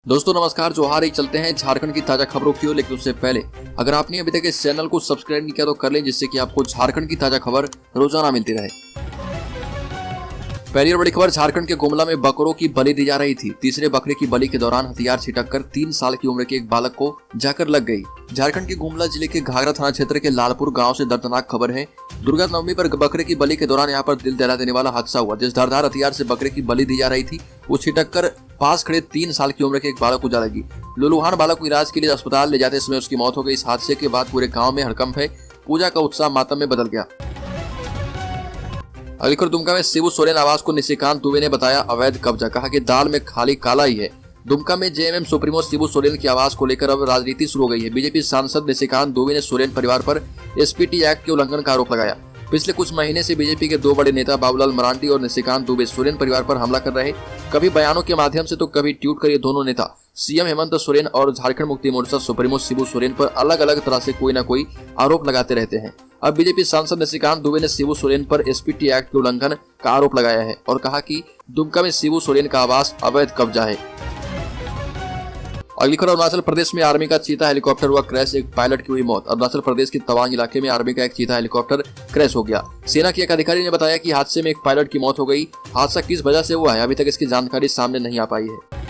दोस्तों नमस्कार, जोहार। ही चलते हैं झारखंड की ताजा खबरों की ओर, लेकिन उससे पहले अगर आपने अभी तक इस चैनल को सब्सक्राइब नहीं किया तो कर लें, जिससे कि आपको झारखंड की ताजा खबर रोजाना मिलती रहे। पहली और बड़ी खबर, झारखंड के गुमला में बकरों की बलि दी जा रही थी। तीसरे बकरे की बलि के दौरान हथियार छिटक कर 3 साल की उम्र के एक बालक को जाकर लग गई। झारखंड के गुमला जिले के घाघरा थाना क्षेत्र के लालपुर गांव से दर्दनाक खबर है। दुर्गा नवमी पर बकरे की बलि के दौरान यहां पर दिल दहला देने वाला हादसा हुआ। जिस धारदार हथियार से बकरे की बलि दी जा रही थी, वो छिटक कर पास खड़े 3 साल की उम्र के एक बालक को जा लगी। लुलुहान बालक को इलाज के लिए अस्पताल ले जाते समय उसकी मौत हो गई। इस हादसे के बाद पूरे गांव में हड़कंप है। पूजा का उत्साह मातम में बदल गया। अगली खबर, दुमका में शिबू सोरेन आवास को निशिकांत दुबे ने बताया अवैध कब्जा। कहा कि दाल में खाली काला ही है। दुमका में जेएमएम सुप्रीमो शिबू सोरेन की आवास को लेकर अब राजनीति शुरू हो गई है। बीजेपी सांसद निशिकांत दुबे ने सोरेन परिवार पर एसपीटी एक्ट के उल्लंघन का आरोप लगाया। पिछले कुछ महीने से बीजेपी के 2 बड़े नेता बाबूलाल मरांडी और निशिकांत दुबे सोरेन परिवार पर हमला कर रहे। कभी बयानों के माध्यम से तो कभी ट्वीट कर ये दोनों नेता सीएम हेमंत सोरेन और झारखंड मुक्ति मोर्चा सुप्रीमो शिबू सोरेन पर अलग अलग तरह से कोई न कोई आरोप लगाते रहते हैं। अब बीजेपी सांसद निशिकांत दुबे ने शिबू सोरेन पर एसपीटी एक्ट के उल्लंघन का आरोप लगाया है और कहा कि दुमका में शिबू सोरेन का आवास अवैध कब्जा है। अगली खबर, अरुणाचल प्रदेश में आर्मी का चीता हेलीकॉप्टर हुआ क्रैश, एक पायलट की हुई मौत। अरुणाचल प्रदेश के तवांग इलाके में आर्मी का एक चीता हेलीकॉप्टर क्रैश हो गया। सेना के एक अधिकारी ने बताया कि हादसे में एक पायलट की मौत हो गई। हादसा किस वजह से हुआ है, अभी तक इसकी जानकारी सामने नहीं आ पाई है।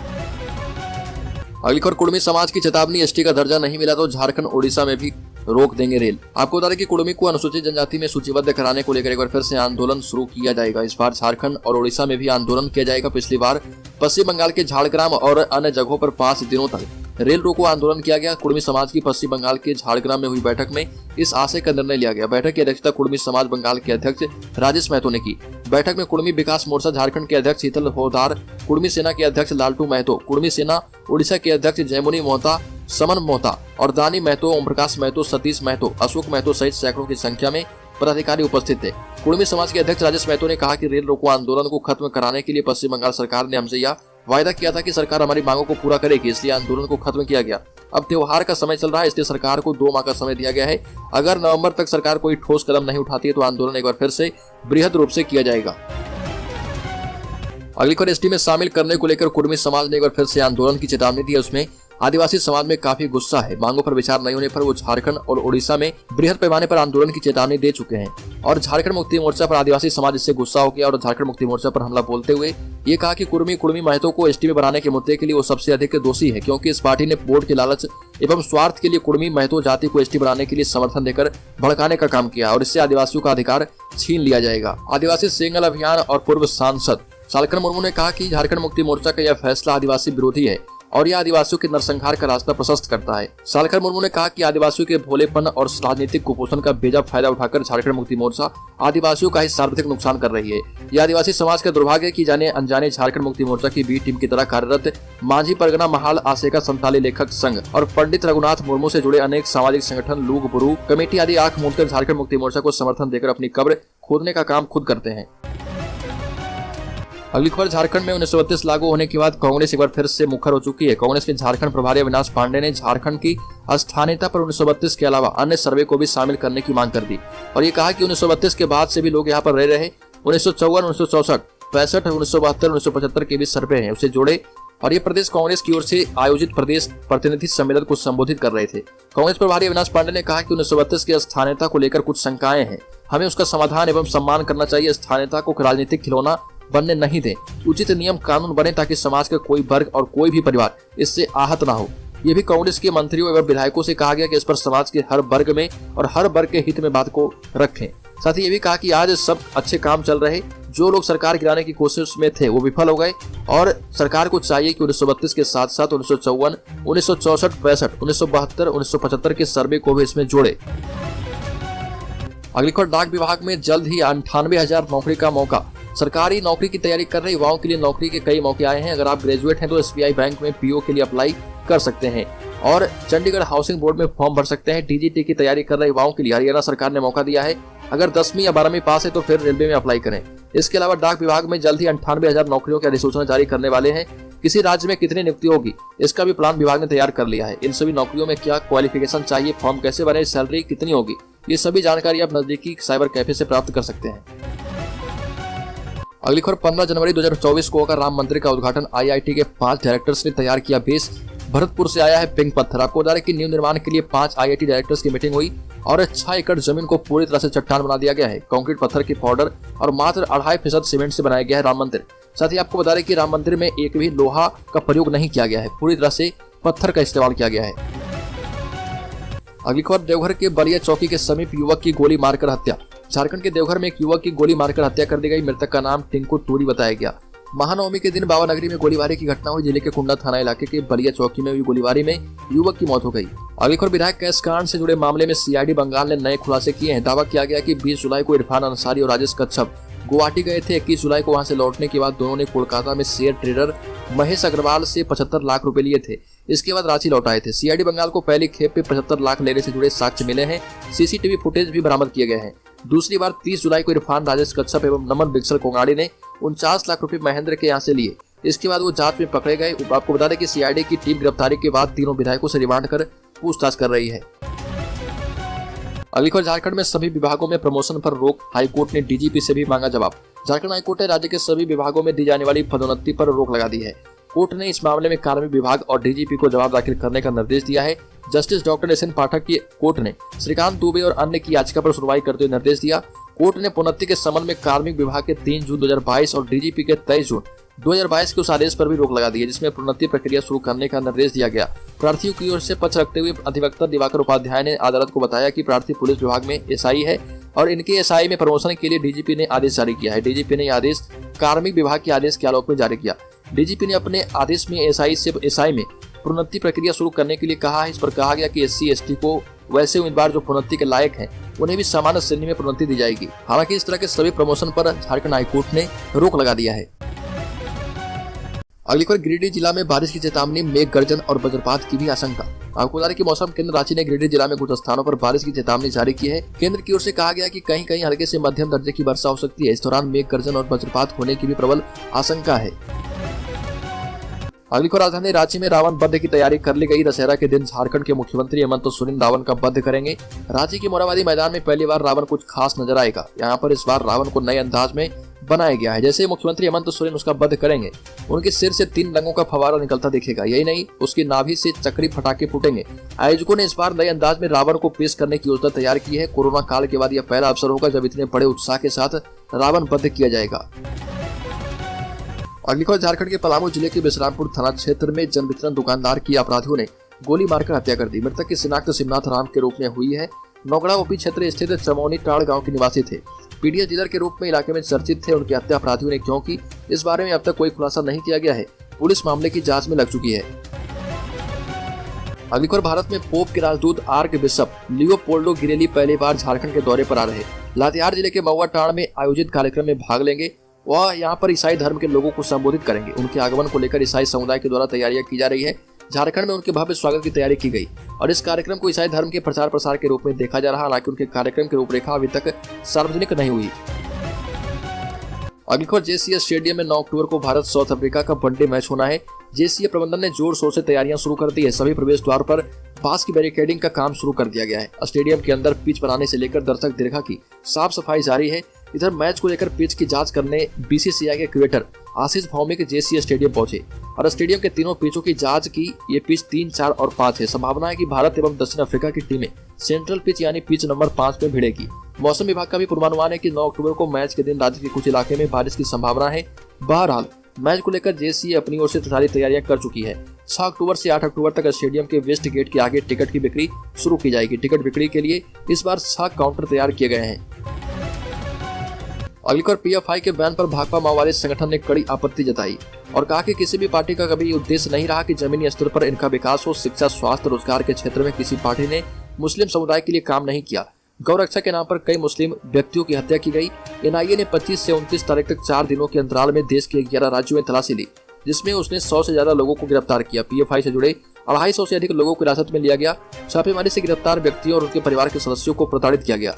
अगली खबर, कुड़मी समाज की चेतावनी, एसटी का दर्जा नहीं मिला तो झारखंड ओडिशा में भी रोक देंगे रेल। आपको बता दें कि कुड़मी को अनुसूचित जनजाति में सूचीबद्ध कराने को लेकर एक बार फिर से आंदोलन शुरू किया जाएगा। इस बार झारखंड और ओडिशा में भी आंदोलन किया जाएगा। पिछली बार पश्चिम बंगाल के झाड़ग्राम और अन्य जगहों पर 5 दिनों तक रेल रोको आंदोलन किया गया। कुड़मी समाज की पश्चिम बंगाल के झाड़ग्राम में हुई बैठक में इस आशय का निर्णय लिया गया। बैठक की अध्यक्षता कुड़मी समाज बंगाल के अध्यक्ष राजेश महतो ने की। बैठक में कुड़मी विकास मोर्चा झारखंड के अध्यक्ष शीतल होदार, कुड़मी सेना के अध्यक्ष लालटू महतो, कुड़मी सेना ओडिशा के अध्यक्ष जयमुनी मोहता, समन मोहता और दानी महतो, ओम प्रकाश महतो, सतीश महतो, अशोक महतो सहित सैकड़ों की संख्या में पदाधिकारी उपस्थित थे। कुड़मी समाज के अध्यक्ष राजेश महतो ने कहा कि रेल रोको आंदोलन को खत्म कराने के लिए पश्चिम बंगाल सरकार ने हमसे यह वायदा किया था कि सरकार हमारी मांगों को पूरा करेगी, इसलिए आंदोलन को खत्म किया गया। अब त्योहार का समय चल रहा है, इसलिए सरकार को 2 माह का समय दिया गया है। अगर नवंबर तक सरकार कोई ठोस कदम नहीं उठाती है तो आंदोलन एक बार फिर से बृहद रूप से किया जाएगा। अगली खबर, एसटी में शामिल करने को लेकर कुड़मी समाज ने एक बार फिर से आंदोलन की चेतावनी दी है। उसमें आदिवासी समाज में काफी गुस्सा है। मांगों पर विचार नहीं होने पर वो झारखंड और ओडिशा में बृहद पैमाने पर आंदोलन की चेतावनी दे चुके हैं और झारखंड मुक्ति मोर्चा पर आदिवासी समाज इससे गुस्सा हो गया और झारखंड मुक्ति मोर्चा पर हमला बोलते हुए ये कहा कि कुड़मी महतो को एसटी में बनाने के मुद्दे के लिए वो सबसे अधिक दोषी है, क्योंकि इस पार्टी ने वोट के लालच एवं स्वार्थ के लिए कुड़मी महतो जाति को एसटी बनाने के लिए समर्थन देकर भड़काने का काम किया और इससे आदिवासियों का अधिकार छीन लिया जाएगा। आदिवासी सेंगल अभियान और पूर्व सांसद सालखन मुर्मू ने कहा कि झारखंड मुक्ति मोर्चा का यह फैसला आदिवासी विरोधी है और यह आदिवासियों के नरसंहार का रास्ता प्रशस्त करता है। सालखन मुर्मू ने कहा कि आदिवासियों के भोलेपन और राजनीतिक कुपोषण का बेजा फायदा उठाकर झारखंड मुक्ति मोर्चा आदिवासियों का ही सार्वत्रिक नुकसान कर रही है। यह आदिवासी समाज का दुर्भाग्य है कि जाने अनजाने झारखंड मुक्ति मोर्चा की बी टीम की तरह कार्यरत मांझी परगना महाल आसेका संताली लेखक संघ और पंडित रघुनाथ मुर्मू से जुड़े अनेक सामाजिक संगठन लूग बुरू कमेटी आदि आंख मूंदकर झारखंड मुक्ति मोर्चा को समर्थन देकर अपनी कब्र खोदने का काम खुद करते हैं। अगली खबर, झारखंड में 1932 लागू होने के बाद कांग्रेस एक बार फिर से मुखर हो चुकी है। कांग्रेस के झारखंड प्रभारी अविनाश पांडे ने झारखंड की अस्थानीयता पर 1932 के अलावा अन्य सर्वे को भी शामिल करने की मांग कर दी और ये कहा कि 1932 के बाद से भी लोग यहाँ पर रह रहे। 1954, 1964, 65, 1972, 1975 के भी सर्वे हैं, उसे जोड़े और ये प्रदेश कांग्रेस की ओर से आयोजित प्रदेश प्रतिनिधि सम्मेलन को संबोधित कर रहे थे। कांग्रेस प्रभारी अविनाश पांडे ने कहा कि 1932 की स्थानीयता को लेकर कुछ शंकाएं हैं, हमें उसका समाधान एवं सम्मान करना चाहिए। स्थानीयता को राजनीतिक खिलौना बनने नहीं दें, उचित नियम कानून बने ताकि समाज का कोई वर्ग और कोई भी परिवार इससे आहत ना हो। ये भी कांग्रेस के मंत्रियों एवं विधायकों से कहा गया कि इस पर समाज के हर वर्ग में और हर वर्ग के हित में बात को रखें। साथ ही ये भी कहा कि आज सब अच्छे काम चल रहे, जो लोग सरकार गिराने की कोशिश में थे वो विफल हो गए और सरकार को चाहिए कि 1932 के साथ साथ 1954, 1964, 65, 1972, 1975 के सर्वे को भी इसमें जोड़े। अगली खबर, डाक विभाग में जल्द ही 98,000 नौकरी का मौका। सरकारी नौकरी की तैयारी कर रहे युवाओं के लिए नौकरी के कई मौके आए हैं। अगर आप ग्रेजुएट हैं तो एसबीआई बैंक में पीओ के लिए अप्लाई कर सकते हैं और चंडीगढ़ हाउसिंग बोर्ड में फॉर्म भर सकते हैं। टीजीटी की तैयारी कर रहे युवाओं के लिए हरियाणा सरकार ने मौका दिया है। अगर 10वीं या 12वीं पास है तो फिर रेलवे में अप्लाई करें। इसके अलावा डाक विभाग में जल्द ही 98,000 नौकरियों की अधिसूचना जारी करने वाले हैं। किसी राज्य में कितनी नियुक्ति होगी इसका भी प्लान विभाग ने तैयार कर लिया है। इन सभी नौकरियों में क्या क्वालिफिकेशन चाहिए, फॉर्म कैसे भरें, सैलरी कितनी होगी, ये सभी जानकारी आप नजदीकी साइबर कैफे से प्राप्त कर सकते हैं। अगली खबर 15 जनवरी 2024 को होगा राम मंदिर का उद्घाटन। आईआईटी के 5 डायरेक्टर्स ने तैयार किया बेस। भरतपुर से आया है पिंक पत्थर। आपको बता दें कि न्यू निर्माण के लिए 5 आईआईटी डायरेक्टर्स की मीटिंग हुई और 6 एकड़ जमीन को पूरी तरह से चट्टान बना दिया गया है। कंक्रीट पत्थर की पाउडर और मात्र 2.5% सीमेंट से बनाया गया है राम मंदिर। साथ ही आपको बता दें कि राम मंदिर में एक भी लोहा का प्रयोग नहीं किया गया है, पूरी तरह से पत्थर का इस्तेमाल किया गया है। अगली खबर देवघर के बलिया चौकी के समीप युवक की गोली मारकर हत्या। झारखंड के देवघर में एक युवक की गोली मारकर हत्या कर दी गई। मृतक का नाम टिंकू टूरी बताया गया। महानवमी के दिन बाबा नगरी में गोलीबारी की घटना हुई। जिले के कुंडा थाना इलाके के बलिया चौकी में हुई गोलीबारी में युवक की मौत हो गई। अगली खबर विधायक कैश कांड से जुड़े मामले में सीआईडी बंगाल ने नए खुलासे किए हैं। दावा किया गया कि 20 जुलाई को इरफान अंसारी और राजेश कच्छप गुवाहाटी गए थे। 21 जुलाई को वहां से लौटने के बाद दोनों ने कोलकाता में शेयर ट्रेडर महेश अग्रवाल से 75 लाख रुपए लिए थे। इसके बाद रांची लौट आए थे। सीआईडी बंगाल को पहली खेप पे 75 लाख लेने से जुड़े साक्ष्य मिले हैं। सीसीटीवी फुटेज भी बरामद किए गए हैं। दूसरी बार 30 जुलाई को इरफान, राजेश कच्छप एवं नमन बिक्सल कोंगाड़ी ने 49 लाख रुपए महेंद्र के यहाँ से लिए। इसके बाद वो जांच में पकड़े गए। आपको बता दें कि सीआईडी की टीम गिरफ्तारी के बाद तीनों विधायकों से रिमांड कर पूछताछ कर रही है। अगली खबर झारखंड में सभी विभागों में प्रमोशन पर रोक। हाईकोर्ट ने डीजीपी से भी मांगा जवाब। झारखंड हाईकोर्ट ने राज्य के सभी विभागों में दी जाने वाली पदोन्नति पर रोक लगा दी है। कोर्ट ने इस मामले में कार्मिक विभाग और डीजीपी को जवाब दाखिल करने का निर्देश दिया है। जस्टिस डॉक्टर एस एन पाठक की कोर्ट ने श्रीकांत दुबे और अन्य की याचिका पर सुनवाई करते हुए निर्देश दिया। कोर्ट ने प्रोन्नति के संबंध में कार्मिक विभाग के 3 जून 2022 और डीजीपी के 23 जून 2022 के उस आदेश पर भी रोक लगा दी है, जिसमें प्रोन्नति प्रक्रिया शुरू करने का निर्देश दिया गया। प्रार्थियों की ओर से पक्ष रखते हुए अधिवक्ता दिवाकर उपाध्याय ने अदालत को बताया कि प्रार्थी पुलिस विभाग में एसआई है और इनके एसआई में प्रमोशन के लिए डीजीपी ने आदेश जारी किया है। डीजीपी ने यह आदेश कार्मिक विभाग के आदेश के आलोक में जारी किया। डीजीपी ने अपने आदेश में एसआई से एसआई में प्रोन्नति प्रक्रिया शुरू करने के लिए कहा है। इस पर कहा गया कि एससी एसटी को वैसे उम्मीदवार जो प्रोन्नति के लायक हैं उन्हें भी सामान्य श्रेणी में प्रोन्नति दी जाएगी। हालांकि इस तरह के सभी प्रमोशन पर झारखंड हाईकोर्ट ने रोक लगा दिया है। अगली खबर गिरिडीह जिला में बारिश की चेतावनी, मेघ गर्जन और वज्रपात की भी आशंका। आपको बता दें कि मौसम केंद्र रांची ने गिरिडीह जिला में कुछ स्थानों पर बारिश की चेतावनी जारी की है। केंद्र की ओर से कहा गया कि कहीं कहीं हल्के से मध्यम दर्जे की वर्षा हो सकती है। इस दौरान मेघ गर्जन और वज्रपात होने की भी प्रबल आशंका है। अगली खबर राजधानी रांची में रावण वध की तैयारी कर ली गई। दशहरा के दिन झारखंड के मुख्यमंत्री हेमंत सोरेन रावण का वध करेंगे। रांची के मोराबादी मैदान में पहली बार रावण कुछ खास नजर आएगा। यहाँ पर इस बार रावण को नए अंदाज में बनाया गया है। जैसे मुख्यमंत्री हेमंत सोरेन उसका वध करेंगे, उनके सिर से 3 रंगों का फवारा निकलता दिखेगा। यही नहीं, उसकी नाभि से चक्री फटाके फूटेंगे। आयोजकों ने इस बार नए अंदाज में रावण को पेश करने की योजना तैयार की है। कोरोना काल के बाद यह पहला अवसर होगा जब इतने बड़े उत्साह के साथ रावण वध किया जाएगा। अगली खबर झारखंड के पलामू जिले के बिश्रामपुर थाना क्षेत्र में जन वितरण दुकानदार की अपराधियों ने गोली मारकर हत्या कर दी। मृतक की शिनाख्त शिवनाथ राम के रूप में हुई है। नौगड़ा ओपी क्षेत्र स्थित चमौनी टाड़ गांव के निवासी थे। पीडीएस डीलर के रूप में इलाके में चर्चित थे। उनकी हत्या अपराधियों ने क्यों की, इस बारे में अब तक कोई खुलासा नहीं किया गया है। पुलिस मामले की जांच में लग चुकी है। अगली खबर भारत में पोप के राजदूत आर्क बिशप लियोपोल्डो गिरेली पहली बार झारखंड के दौरे पर आ रहे। लातेहार जिले के महुआ टाड़ में आयोजित कार्यक्रम में भाग लेंगे। वह यहाँ पर ईसाई धर्म के लोगों को संबोधित करेंगे। उनके आगमन को लेकर ईसाई समुदाय के द्वारा तैयारियां की जा रही है। झारखंड में उनके भव्य स्वागत की तैयारी की गई और इस कार्यक्रम को ईसाई धर्म के प्रचार प्रसार के रूप में देखा जा रहा। हालांकि उनके कार्यक्रम की रूपरेखा अभी तक सार्वजनिक नहीं हुई। अगली खबर जेसीए स्टेडियम में 9 अक्टूबर को भारत साउथ अफ्रीका का वनडे मैच होना है। जेसीए प्रबंधन ने जोर शोर से तैयारियां शुरू कर दी है। सभी प्रवेश द्वार पर बांस की बैरिकेडिंग का काम शुरू कर दिया गया है। स्टेडियम के अंदर पिच बनाने से लेकर दर्शक दीर्घा की साफ सफाई जारी है। इधर मैच को लेकर पिच की जांच करने बीसीसीआई के क्रिएटर आशीष भौमिक जेसीए स्टेडियम पहुंचे और स्टेडियम के तीनों पिचों की जांच की। ये पिच 3, 4 और 5 है। संभावना है कि भारत एवं दक्षिण अफ्रीका की टीमें सेंट्रल पिच यानी पिच नंबर 5 में भिड़ेगी। मौसम विभाग का भी पूर्वानुमान है कि 9 अक्टूबर को मैच के दिन राज्य के कुछ इलाके में बारिश की संभावना है। बहरहाल मैच को लेकर जेसीए अपनी ओर से सारी तैयारियां कर चुकी है। 6 अक्टूबर से 8 अक्टूबर तक स्टेडियम के वेस्ट गेट के आगे टिकट की बिक्री शुरू की जाएगी। टिकट बिक्री के लिए इस बार 6 काउंटर तैयार किए गए हैं। अगली खबर पीएफआई के बयान पर भाकपा माओवादी संगठन ने कड़ी आपत्ति जताई और कहा कि किसी भी पार्टी का कभी उद्देश्य नहीं रहा कि जमीनी स्तर पर इनका विकास हो। शिक्षा, स्वास्थ्य, रोजगार के क्षेत्र में किसी पार्टी ने मुस्लिम समुदाय के लिए काम नहीं किया। गौ रक्षा के नाम पर कई मुस्लिम व्यक्तियों की हत्या की गई। एनआईए ने 25 से 29 तारीख तक 4 दिनों के अंतराल में देश के 11 राज्यों में तलाशी ली, जिसमें उसने 100 से ज्यादा लोगों को गिरफ्तार किया। पीएफआई से जुड़े 250 से अधिक लोगों को हिरासत में लिया गया। छापेमारी से गिरफ्तार व्यक्तियों और उनके परिवार के सदस्यों को प्रताड़ित किया गया।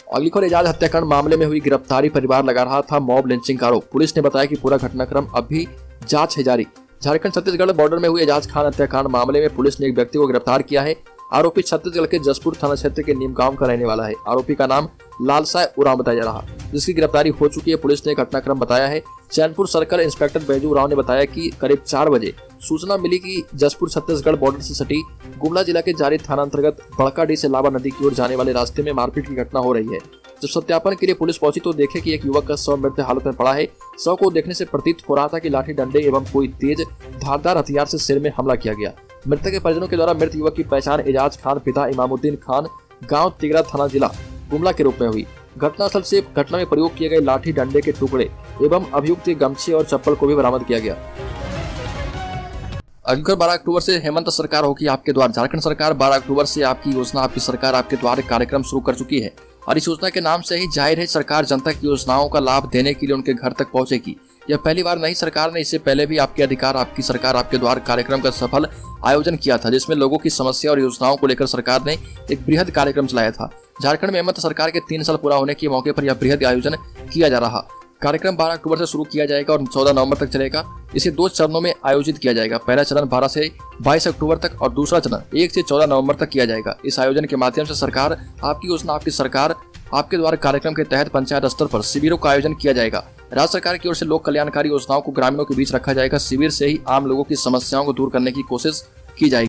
अगली खबर एजाज हत्याकांड मामले में हुई गिरफ्तारी, परिवार लगा रहा था मॉब लिंचिंग का आरोप। पुलिस ने बताया कि पूरा घटनाक्रम अभी जांच है जारी। झारखंड छत्तीसगढ़ बॉर्डर में हुई एजाज खान हत्याकांड मामले में पुलिस ने एक व्यक्ति को गिरफ्तार किया है। आरोपी छत्तीसगढ़ के जसपुर थाना क्षेत्र के नीम गांव का रहने वाला है। आरोपी का नाम लालसाय उरांव बताया जा रहा, जिसकी गिरफ्तारी हो चुकी है। पुलिस ने घटनाक्रम बताया है। चैनपुर सर्कल इंस्पेक्टर बैजू उरांव ने बताया कि करीब 4 बजे सूचना मिली कि जसपुर छत्तीसगढ़ बॉर्डर से सटी गुमला जिला के जारी थाना अंतर्गत बड़काडीह से लावा नदी की ओर जाने वाले रास्ते में मारपीट की घटना हो रही है। जब सत्यापन के लिए पुलिस पहुंची तो देखे कि एक युवक का शव मृत हालत में पड़ा है। शव को देखने से प्रतीत हो रहा था कि लाठी डंडे एवं कोई तेज धारदार हथियार से सिर में हमला किया गया। मृतक के परिजनों के द्वारा मृत युवक की पहचान एजाज खान पिता इमामुद्दीन खान गांव तिगरा थाना जिला गुमला के रूप में हुई। घटनास्थल से घटना में प्रयोग किए गए लाठी डंडे के टुकड़े एवं अभियुक्त के गमछे और चप्पल को भी बरामद किया गया। अगले 12 अक्टूबर से हेमंत सरकार होगी आपके द्वार। झारखंड सरकार 12 अक्टूबर से आपकी योजना आपकी सरकार आपके द्वार कार्यक्रम शुरू कर चुकी है और इस योजना के नाम से ही जाहिर है सरकार जनता की योजनाओं का लाभ देने के लिए उनके घर तक पहुंचेगी। यह पहली बार नहीं, सरकार ने इससे पहले भी आपके अधिकार आपकी सरकार आपके द्वार कार्यक्रम का सफल आयोजन किया था, जिसमें लोगों की समस्या और योजनाओं को लेकर सरकार ने एक बृहद कार्यक्रम चलाया था। झारखंड में हेमंत सरकार के 3 साल पूरा होने के मौके पर यह बृहद आयोजन किया जा रहा। कार्यक्रम 12 अक्टूबर से शुरू किया जाएगा और 14 नवंबर तक चलेगा। इसे 2 चरणों में आयोजित किया जाएगा। पहला चरण 12 से 22 अक्टूबर तक और दूसरा चरण 1 से 14 नवंबर तक किया जाएगा। इस आयोजन के माध्यम से सरकार आपकी योजना आपकी सरकार आपके द्वारा कार्यक्रम के तहत पंचायत स्तर पर शिविरों का आयोजन किया जाएगा। राज्य सरकार की ओर से लोक कल्याणकारी योजनाओं को ग्रामीणों के बीच रखा जाएगा। शिविर से ही आम लोगों की समस्याओं को दूर करने की कोशिश की जाएगी।